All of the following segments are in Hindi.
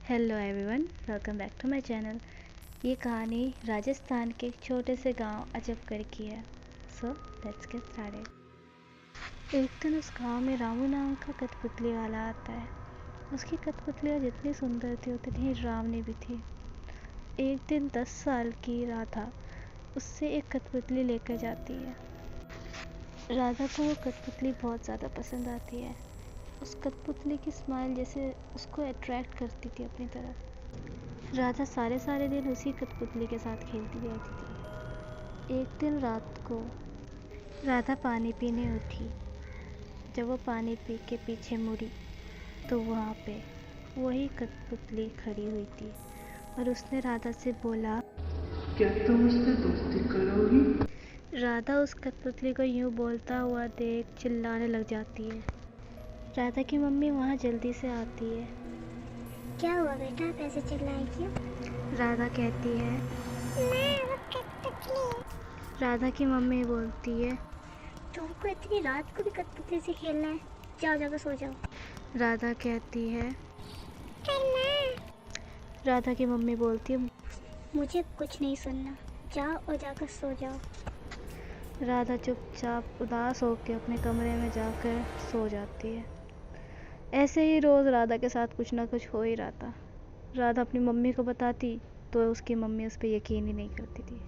Hello everyone, welcome back to my channel. ये कहानी राजस्थान के एक छोटे से गांव अजबगढ़ की है। So let's get started. एक दिन उस गांव में रामू नाम का कठपुतली वाला आता है। उसकी कठपुतलियाँ जितनी सुंदर थी उतनी ही डरावनी भी थी। एक दिन 10 साल की राधा उससे एक कठपुतली लेकर जाती है। राधा को वो कठपुतली बहुत ज़्यादा पसंद आती है। उस कठपुतली की स्माइल जैसे उसको अट्रैक्ट करती थी अपनी तरफ। राधा सारे दिन उसी कठपुतली के साथ खेलती रहती थी। एक दिन रात को राधा पानी पीने उठी। जब वो पानी पी के पीछे मुड़ी तो वहाँ पे वही कठपुतली खड़ी हुई थी और उसने राधा से बोला, क्या तुम उससे दोस्ती करोगी? राधा उस कठपुतली को यूँ बोलता हुआ देख चिल्लाने लग जाती है। राधा की मम्मी वहाँ जल्दी से आती है। क्या हुआ बेटा, आप ऐसे चिल्लाए क्यों? राधा कहती है, माँ, वो कठपुतली। राधा की मम्मी बोलती है, तुमको इतनी रात को भी कठपुतली से खेलना है? जाओ जाकर सो जाओ। राधा कहती है, पर माँ, राधा की मम्मी बोलती है, मुझे कुछ नहीं सुनना, जाओ और जाकर सो जाओ। राधा चुपचाप उदास होकर अपने कमरे में जाकर सो जाती है। ऐसे ही रोज़ राधा के साथ कुछ ना कुछ हो ही रहा था। राधा अपनी मम्मी को बताती तो उसकी मम्मी उस पर यकीन ही नहीं करती थी।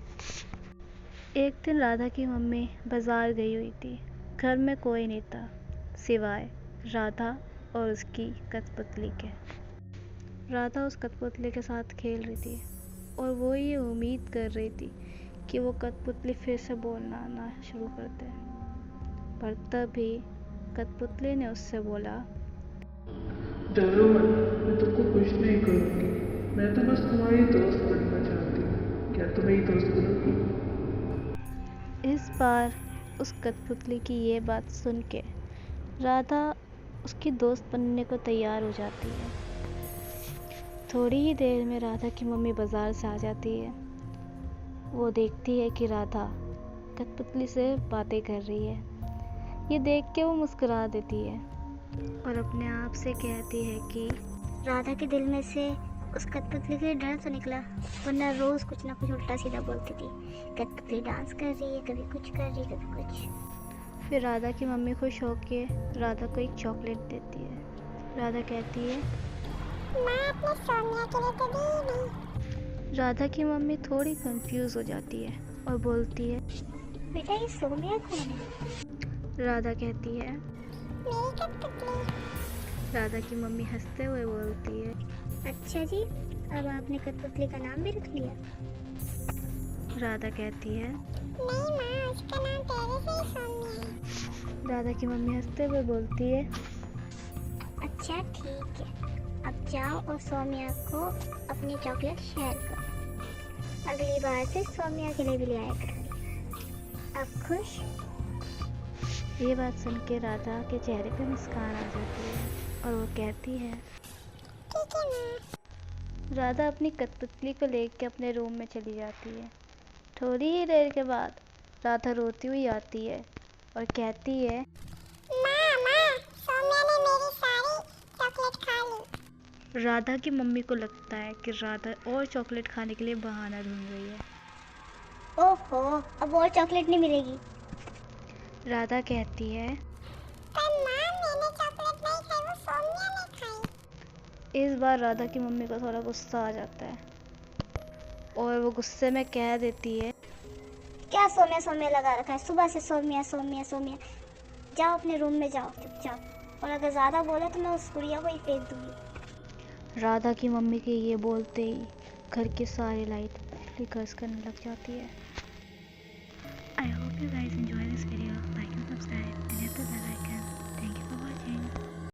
एक दिन राधा की मम्मी बाज़ार गई हुई थी। घर में कोई नहीं था सिवाय राधा और उसकी कठपुतली के। राधा उस कठपुतली के साथ खेल रही थी और वो ये उम्मीद कर रही थी कि वो कठपुतली फिर से बोलना आना शुरू कर दे। पर तभी कठपुतली ने उससे बोला, डरो मत, मैं तुमको कुछ नहीं करूँगी। मैं तो बस तुम्हारी दोस्त बनना चाहती हूँ। क्या तुम मेरी दोस्त बनोगी? इस बार उस कठपुतली की ये बात सुन के राधा उसकी दोस्त बनने को तैयार हो जाती है। थोड़ी ही देर में राधा की मम्मी बाज़ार से आ जाती है। वो देखती है कि राधा कठपुतली से बातें कर रही है। ये देख के वो मुस्कुरा देती है और अपने आप से कहती है कि राधा के दिल में से उस कठपुतली के डर तो निकला, वरना रोज कुछ ना कुछ उल्टा सीधा बोलती थी। कठपुतली डांस कर रही है, कभी कुछ कर रही है, कभी कुछ। फिर राधा की मम्मी खुश होके राधा को एक चॉकलेट देती है। राधा कहती है, माँ, अपने सोनिया के लिए तो दी नहीं। राधा की मम्मी थोड़ी कंफ्यूज हो जाती है और बोलती है, बेटा, ये सोनिया कौन है? राधा कहती है, मेरी कठपुतली। राधा की मम्मी हंसते हुए बोलती है, अच्छा जी, अब आपने कठपुतली का नाम भी रख लिया? राधा कहती है, नहीं माँ, उसका नाम पहले से ही सोनिया है। राधा की मम्मी हंसते हुए बोलती है, अच्छा ठीक है, अब जाओ और सौम्या को अपनी चॉकलेट शेयर करो। अगली बार से सौम्या के लिए भी ले आया करो। अब खुश? ये बात सुन के राधा के चेहरे पे मुस्कान आ जाती है और वो कहती है, ठीक है माँ। राधा अपनी कठपुतली को लेकर अपने रूम में चली जाती है। थोड़ी ही देर के बाद राधा रोती हुई आती है और कहती है, माँ, सौम्या ने मेरी सारी चॉकलेट खा ली। राधा की मम्मी को लगता है कि राधा और चॉकलेट खाने के लिए बहाना ढूंढ रही है। ओहो, अब और चॉकलेट नहीं मिलेगी। राधा कहती है, पर माँ, मैंने चॉकलेट नहीं खाई, वो सौम्या ने खाई। इस बार राधा की मम्मी को थोड़ा गुस्सा आ जाता है और वो गुस्से में कह देती है, क्या सौम्या सौम्या लगा रखा है? सुबह से सौम्या सौम्या सौम्या। जाओ अपने रूम में जाओ चुपचाप, और अगर ज़्यादा बोला तो मैं उस गुड़िया को ही फेंक दूँगी। राधा की मम्मी के ये बोलते ही घर की सारी लाइट फ्लिकर्स करने लग जाती है। I hope you guys enjoy this video. Like and subscribe and hit the bell icon. Thank you for watching.